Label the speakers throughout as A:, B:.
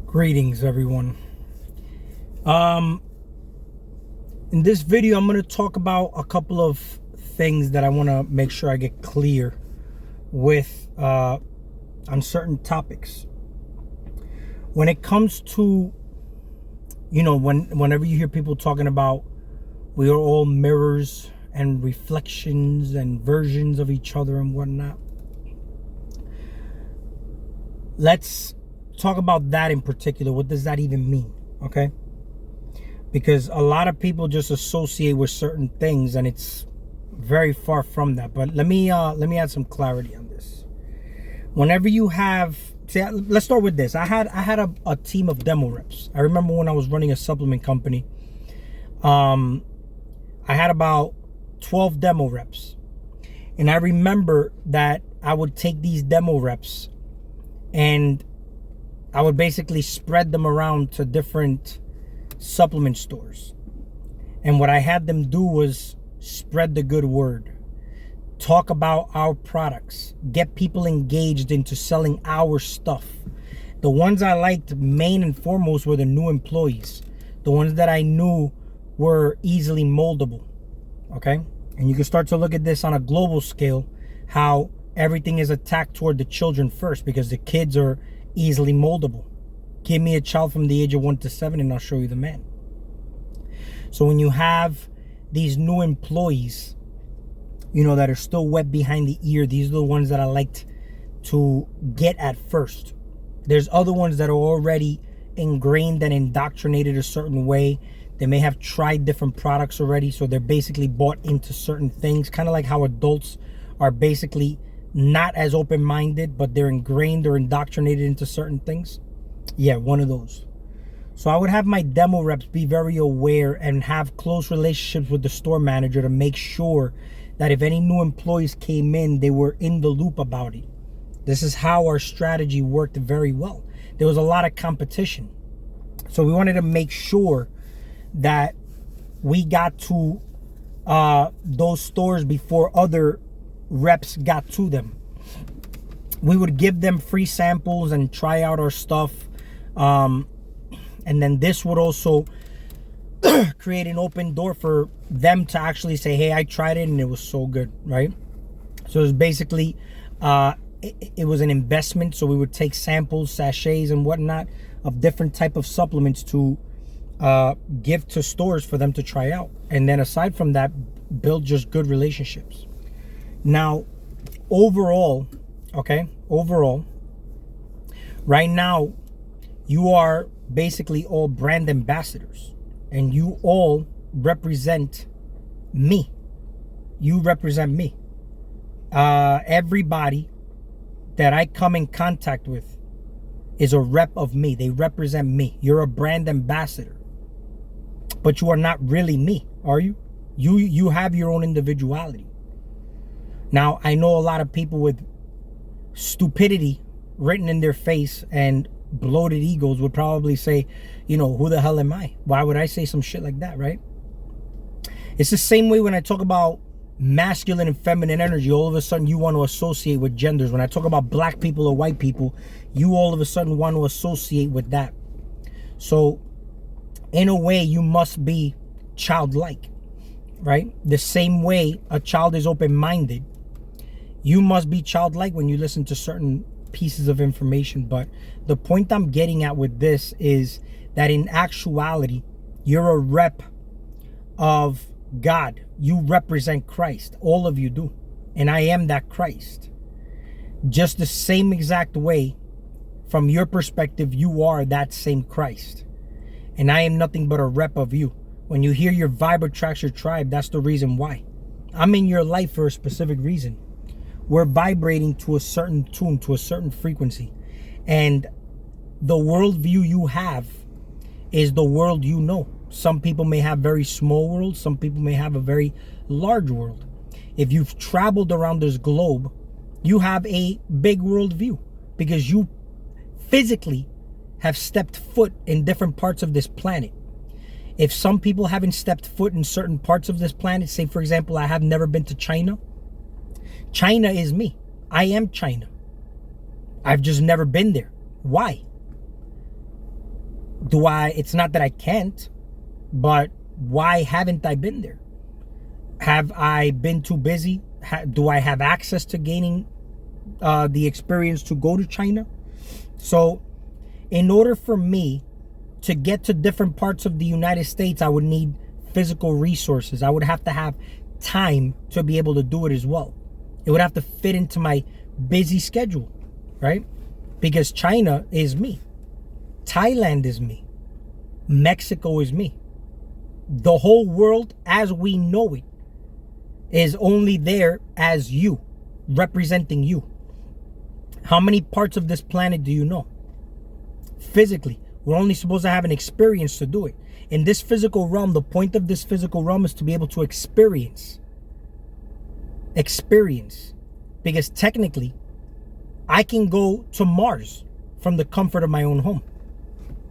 A: Greetings, everyone. In this video, I'm going to talk about a couple of things that I want to make sure I get clear with on certain topics. When it comes to, whenever you hear people talking about we are all mirrors and reflections and versions of each other and whatnot, let's talk about that in particular. What does that even mean? Okay, because a lot of people just associate with certain things, and it's very far from that. But let me add some clarity on this. Whenever you have, let's start with this. I had a team of demo reps. I remember when I was running a supplement company, I had about 12 demo reps, and I remember that I would take these demo reps and I would basically spread them around to different supplement stores. And what I had them do was spread the good word, talk about our products, get people engaged into selling our stuff. The ones I liked main and foremost were the new employees, the ones that I knew were easily moldable. Okay, and you can start to look at this on a global scale, how everything is attacked toward the children first, because the kids are easily moldable. Give me a child from the age of 1 to 7 and I'll show you the man. So when you have these new employees, that are still wet behind the ear, these are the ones that I liked to get at first. There's other ones that are already ingrained and indoctrinated a certain way. They may have tried different products already, so they're basically bought into certain things, kind of like how adults are basically not as open-minded, but they're ingrained or indoctrinated into certain things. Yeah, one of those. So I would have my demo reps be very aware and have close relationships with the store manager to make sure that if any new employees came in, they were in the loop about it. This is how our strategy worked very well. There was a lot of competition, so we wanted to make sure that we got to those stores before other reps got to them. We would give them free samples and try out our stuff, and then this would also create an open door for them to actually say, hey, I tried it and it was so good, right? So it was basically it was an investment. So we would take samples, sachets and whatnot of different type of supplements to give to stores for them to try out, and then aside from that, build just good relationships. Now, overall, right now, you are basically all brand ambassadors, and you all represent me. You represent me. Everybody that I come in contact with is a rep of me. They represent me. You're a brand ambassador, but you are not really me, are you? You have your own individuality. Now, I know a lot of people with stupidity written in their face and bloated egos would probably say, who the hell am I? Why would I say some shit like that, right? It's the same way when I talk about masculine and feminine energy. All of a sudden, you want to associate with genders. When I talk about black people or white people, you all of a sudden want to associate with that. So, in a way, you must be childlike, right? The same way a child is open-minded, you must be childlike when you listen to certain pieces of information. But the point I'm getting at with this is that in actuality, you're a rep of God. You represent Christ. All of you do. And I am that Christ. Just the same exact way, from your perspective, you are that same Christ. And I am nothing but a rep of you. When you hear your vibe attracts your tribe, that's the reason why. I'm in your life for a specific reason. We're vibrating to a certain tune, to a certain frequency. And the worldview you have is the world you know. Some people may have very small worlds. Some people may have a very large world. If you've traveled around this globe, you have a big worldview because you physically have stepped foot in different parts of this planet. If some people haven't stepped foot in certain parts of this planet, say for example, I have never been to China. China is me. I am China. I've just never been there. Why? It's not that I can't, but why haven't I been there? Have I been too busy? Do I have access to gaining the experience to go to China? So in order for me to get to different parts of the United States, I would need physical resources. I would have to have time to be able to do it as well. It would have to fit into my busy schedule, right? Because China is me. Thailand is me. Mexico is me. The whole world as we know it is only there as you, representing you. How many parts of this planet do you know? Physically, we're only supposed to have an experience to do it. In this physical realm, the point of this physical realm is to be able to experience. Because technically, I can go to Mars from the comfort of my own home.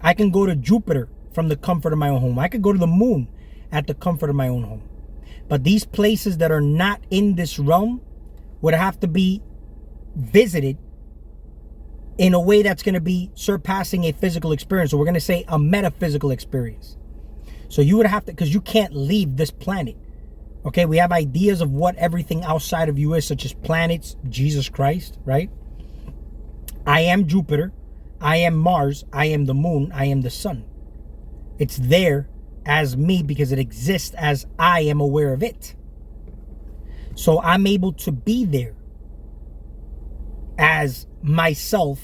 A: I can go to Jupiter from the comfort of my own home. I could go to the moon at the comfort of my own home. But these places that are not in this realm would have to be visited in a way that's going to be surpassing a physical experience. So we're going to say a metaphysical experience. So you would have to, because you can't leave this planet. Okay, we have ideas of what everything outside of you is, such as planets, Jesus Christ, right? I am Jupiter. I am Mars. I am the moon. I am the sun. It's there as me because it exists as I am aware of it. So I'm able to be there as myself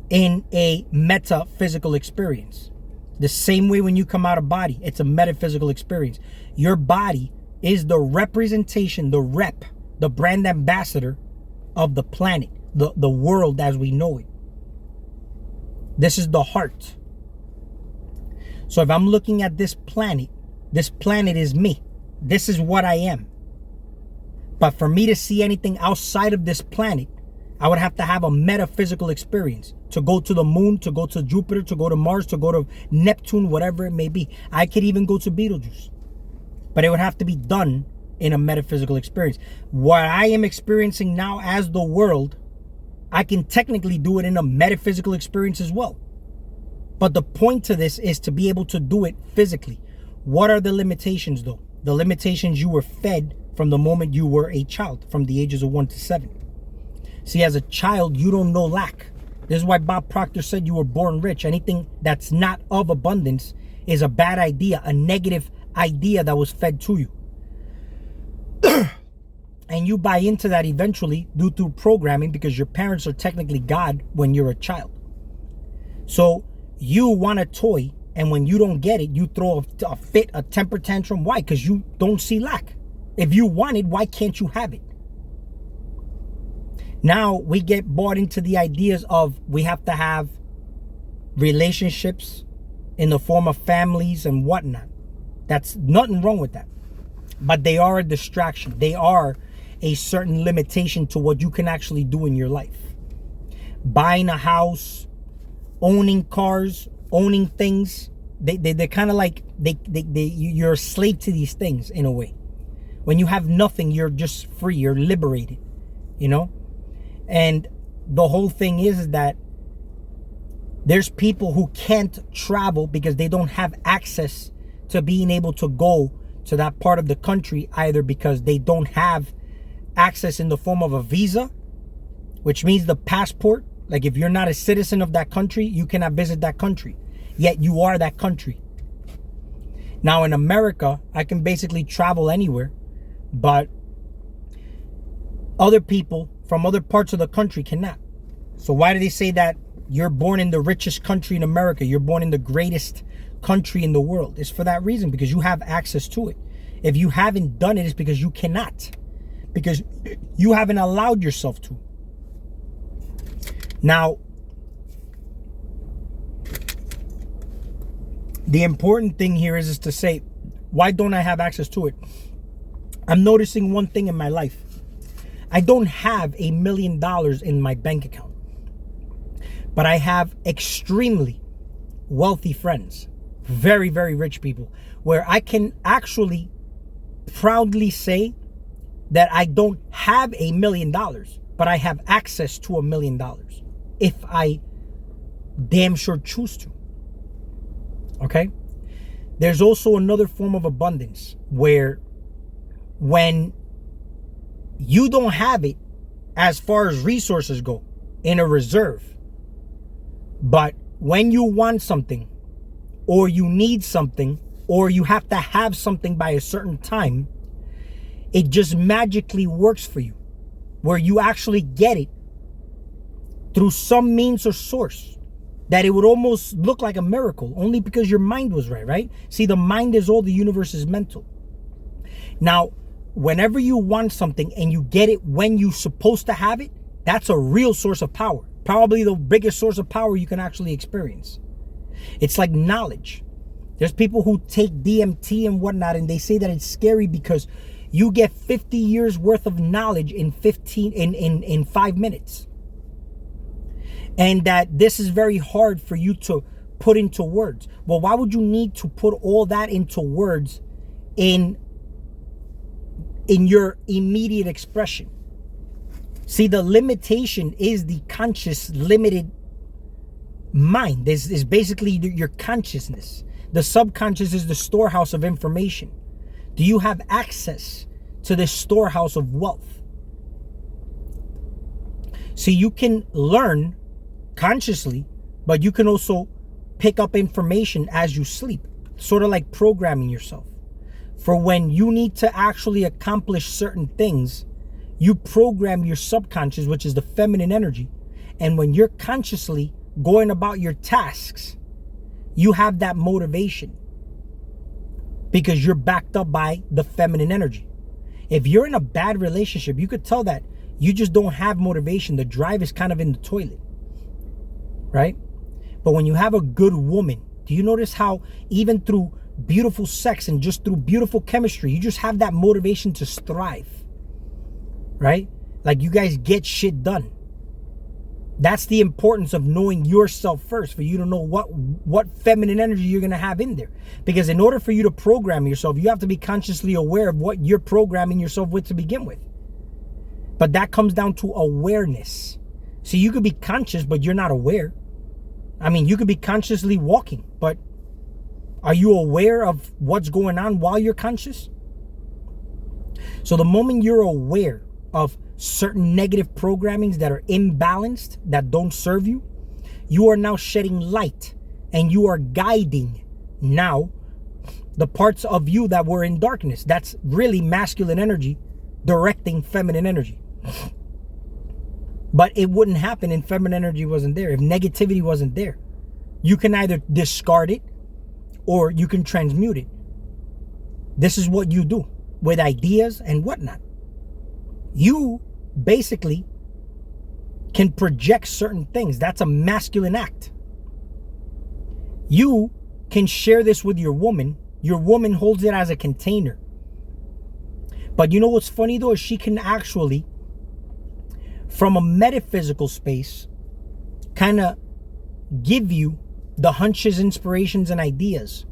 A: in a metaphysical experience. The same way when you come out of body, it's a metaphysical experience. Your body is the representation, the rep, the brand ambassador of the planet, the world as we know it. This is the heart. So if I'm looking at this planet is me. This is what I am. But for me to see anything outside of this planet, I would have to have a metaphysical experience. To go to the moon, to go to Jupiter, to go to Mars, to go to Neptune, whatever it may be. I could even go to Betelgeuse. But it would have to be done in a metaphysical experience. What I am experiencing now as the world, I can technically do it in a metaphysical experience as well. But the point to this is to be able to do it physically. What are the limitations though? The limitations you were fed from the moment you were a child, from the ages of 1 to 7. See, as a child, you don't know lack. This is why Bob Proctor said you were born rich. Anything that's not of abundance is a bad idea, a negative idea that was fed to you. And you buy into that eventually due to programming, because your parents are technically God when you're a child. So you want a toy, and when you don't get it, you throw a fit, a temper tantrum. Why? Because you don't see lack. If you want it, why can't you have it? Now we get bought into the ideas of we have to have relationships in the form of families and whatnot. That's nothing wrong with that. But they are a distraction. They are a certain limitation to what you can actually do in your life. Buying a house, owning cars, owning things, they're kind of like you're a slave to these things in a way. When you have nothing, you're just free, you're liberated, you know? And the whole thing is that there's people who can't travel because they don't have access to being able to go to that part of the country, either because they don't have access in the form of a visa, which means the passport. Like if you're not a citizen of that country, you cannot visit that country, yet you are that country. Now in America, I can basically travel anywhere, but other people from other parts of the country cannot. So why do they say that you're born in the richest country in America, you're born in the greatest country in the world? It's for that reason, because you have access to it. If you haven't done it, it's because you cannot, because you haven't allowed yourself to. Now, the important thing here is to say, why don't I have access to it? I'm noticing one thing in my life. I don't have $1 million in my bank account, but I have extremely wealthy friends, very, very rich people, where I can actually proudly say that I don't have $1 million, but I have access to $1 million if I damn sure choose to. Okay? There's also another form of abundance where when you don't have it as far as resources go in a reserve, but when you want something or you need something or you have to have something by a certain time, it just magically works for you, where you actually get it through some means or source, that it would almost look like a miracle, only because your mind was right? See, the mind is all, the universe is mental. Now, whenever you want something and you get it when you're supposed to have it, that's a real source of power. Probably the biggest source of power you can actually experience. It's like knowledge. There's people who take DMT and whatnot, and they say that it's scary because you get 50 years worth of knowledge in 5 minutes. And that this is very hard for you to put into words. Well, why would you need to put all that into words in your immediate expression? See, the limitation is the conscious limited mind. This is basically your consciousness. The subconscious is the storehouse of information. Do you have access to this storehouse of wealth? See, you can learn consciously, but you can also pick up information as you sleep, sort of like programming yourself. For when you need to actually accomplish certain things, you program your subconscious, which is the feminine energy. And when you're consciously going about your tasks, you have that motivation because you're backed up by the feminine energy. If you're in a bad relationship, you could tell that you just don't have motivation. The drive is kind of in the toilet, right? But when you have a good woman, do you notice how even through beautiful sex and just through beautiful chemistry, you just have that motivation to strive, right? Like you guys get shit done. That's the importance of knowing yourself first, for you to know what feminine energy you're going to have in there. Because in order for you to program yourself, you have to be consciously aware of what you're programming yourself with to begin with. But that comes down to awareness. So you could be conscious, but you're not aware. I mean, you could be consciously walking, but are you aware of what's going on while you're conscious? So the moment you're aware of certain negative programmings that are imbalanced, that don't serve you, you are now shedding light and you are guiding now the parts of you that were in darkness. That's really masculine energy directing feminine energy. But it wouldn't happen if feminine energy wasn't there, if negativity wasn't there. You can either discard it or you can transmute it. This is what you do with ideas and whatnot. You basically can project certain things. That's a masculine act. You can share this with your woman. Your woman holds it as a container. But you know what's funny though, is she can actually, from a metaphysical space, kind of give you the hunches, inspirations, and ideas.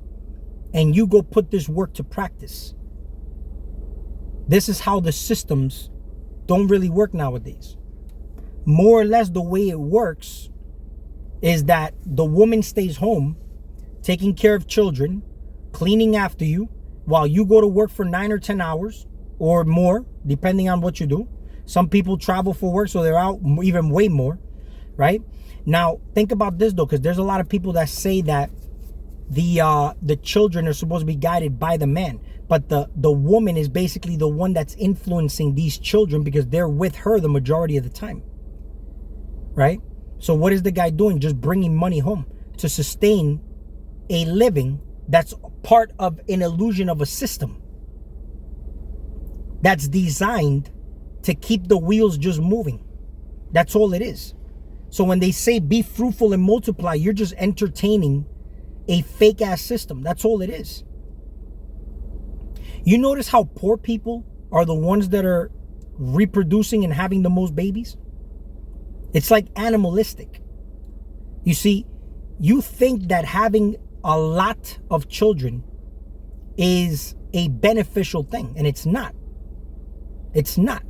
A: And you go put this work to practice. This is how the systems don't really work nowadays. More or less the way it works is that the woman stays home, taking care of children, cleaning after you, while you go to work for 9 or 10 hours or more, depending on what you do. Some people travel for work, so they're out even way more, right? Now, think about this though, because there's a lot of people that say that the children are supposed to be guided by the man. But the woman is basically the one that's influencing these children because they're with her the majority of the time, right? So what is the guy doing? Just bringing money home to sustain a living that's part of an illusion of a system that's designed to keep the wheels just moving. That's all it is. So when they say be fruitful and multiply, you're just entertaining a fake ass system. That's all it is. You notice how poor people are the ones that are reproducing and having the most babies? It's like animalistic. You see, you think that having a lot of children is a beneficial thing, and it's not. It's not.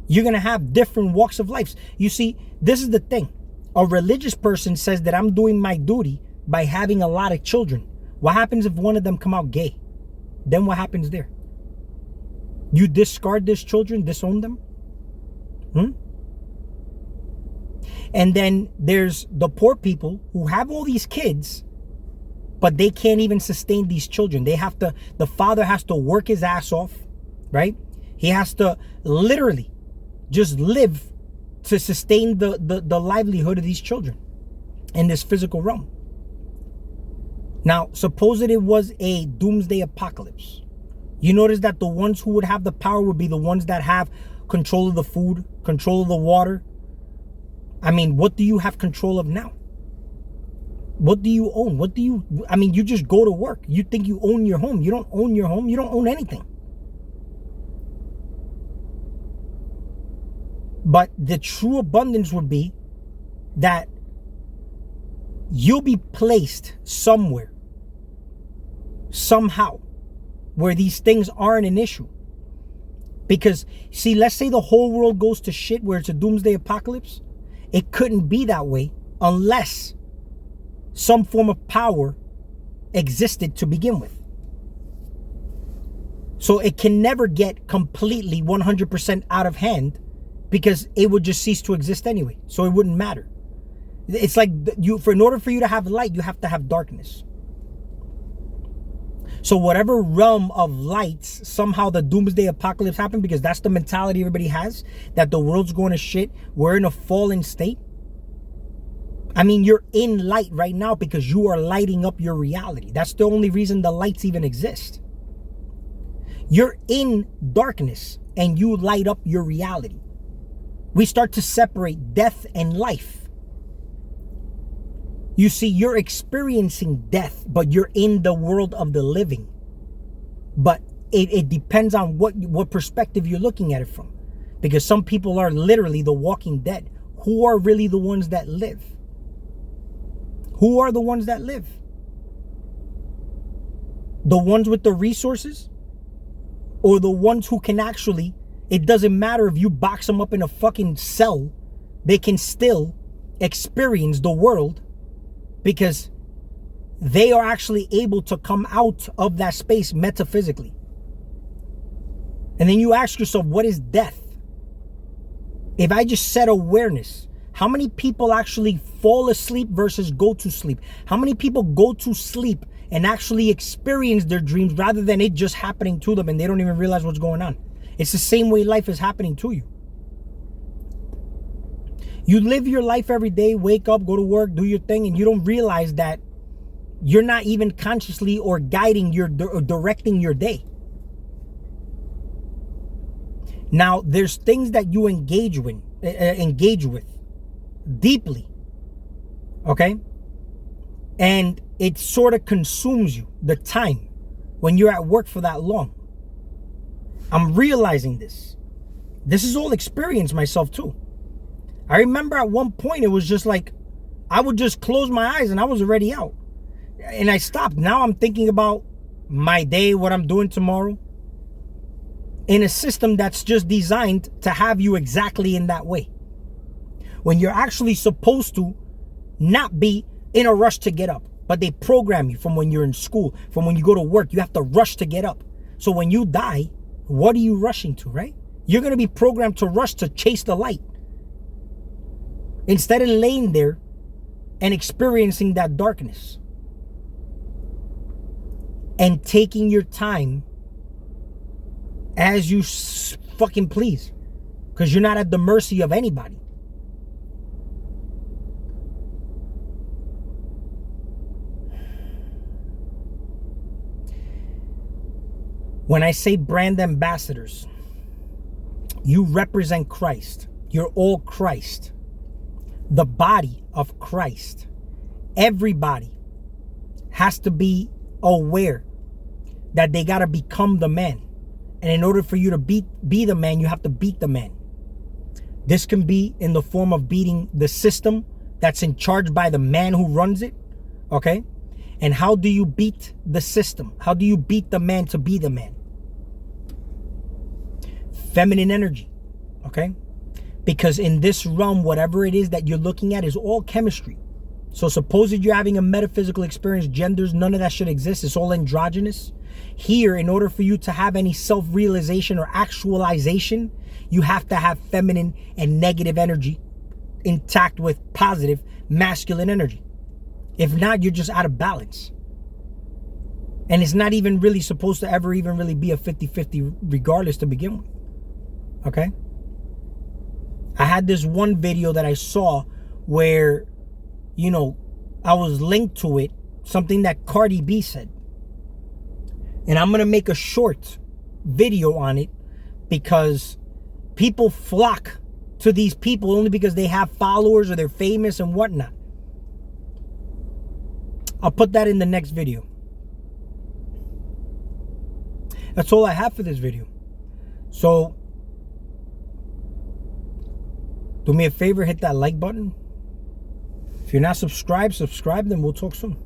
A: You're going to have different walks of life. You see, this is the thing. A religious person says that I'm doing my duty by having a lot of children. What happens if one of them come out gay? Then what happens there? You discard these children, disown them? And then there's the poor people who have all these kids, but they can't even sustain these children. The father has to work his ass off, right? He has to literally just live to sustain the livelihood of these children in this physical realm. Now, suppose that it was a doomsday apocalypse. You notice that the ones who would have the power would be the ones that have control of the food, control of the water. I mean, what do you have control of now? What do you own? You just go to work. You think you own your home. You don't own your home. You don't own anything. But the true abundance would be that you'll be placed somewhere, somehow, where these things aren't an issue. Because, see, let's say the whole world goes to shit where it's a doomsday apocalypse. It couldn't be that way unless some form of power existed to begin with. So it can never get completely 100% out of hand, because it would just cease to exist anyway. So it wouldn't matter. It's like in order for you to have light, you have to have darkness. So whatever realm of lights, somehow the doomsday apocalypse happened, because that's the mentality everybody has, that the world's going to shit. We're in a fallen state. I mean, you're in light right now because you are lighting up your reality. That's the only reason the lights even exist. You're in darkness and you light up your reality. We start to separate death and life. You see, you're experiencing death, but you're in the world of the living. But it depends on what perspective you're looking at it from. Because some people are literally the walking dead. Who are really the ones that live? Who are the ones that live? The ones with the resources? Or the ones who can actually, it doesn't matter if you box them up in a fucking cell, they can still experience the world, because they are actually able to come out of that space metaphysically. And then you ask yourself, what is death? If I just set awareness, how many people actually fall asleep versus go to sleep? How many people go to sleep and actually experience their dreams rather than it just happening to them and they don't even realize what's going on? It's the same way life is happening to you. You live your life every day, wake up, go to work, do your thing, and you don't realize that you're not even consciously or guiding or directing your day. Now, there's things that you engage with deeply, okay? And it sort of consumes you, the time, when you're at work for that long. I'm realizing this. This is all experience myself too. I remember at one point it was just like I would just close my eyes and I was already out. And I stopped. Now I'm thinking about my day, what I'm doing tomorrow, in a system that's just designed to have you exactly in that way. When you're actually supposed to not be in a rush to get up. But they program you from when you're in school, from when you go to work, you have to rush to get up. So when you die, what are you rushing to, right? You're going to be programmed to rush to chase the light, instead of laying there and experiencing that darkness and taking your time as you fucking please, because you're not at the mercy of anybody. When I say brand ambassadors, you represent Christ. You're all Christ. The body of Christ. Everybody has to be aware that they got to become the man. And in order for you to be the man, you have to beat the man. This can be in the form of beating the system that's in charge by the man who runs it. Okay? And how do you beat the system? How do you beat the man to be the man? Feminine energy. Okay? Because in this realm, whatever it is that you're looking at is all chemistry. So suppose that you're having a metaphysical experience, genders, none of that should exist. It's all androgynous. Here, in order for you to have any self-realization or actualization, you have to have feminine and negative energy intact with positive masculine energy. If not, you're just out of balance. And it's not even really supposed to ever even really be a 50-50 regardless to begin with. Okay? I had this one video that I saw where, you know, I was linked to it, something that Cardi B said. And I'm going to make a short video on it because people flock to these people only because they have followers or they're famous and whatnot. I'll put that in the next video. That's all I have for this video. So, do me a favor, hit that like button. If you're not subscribed, subscribe, then we'll talk soon.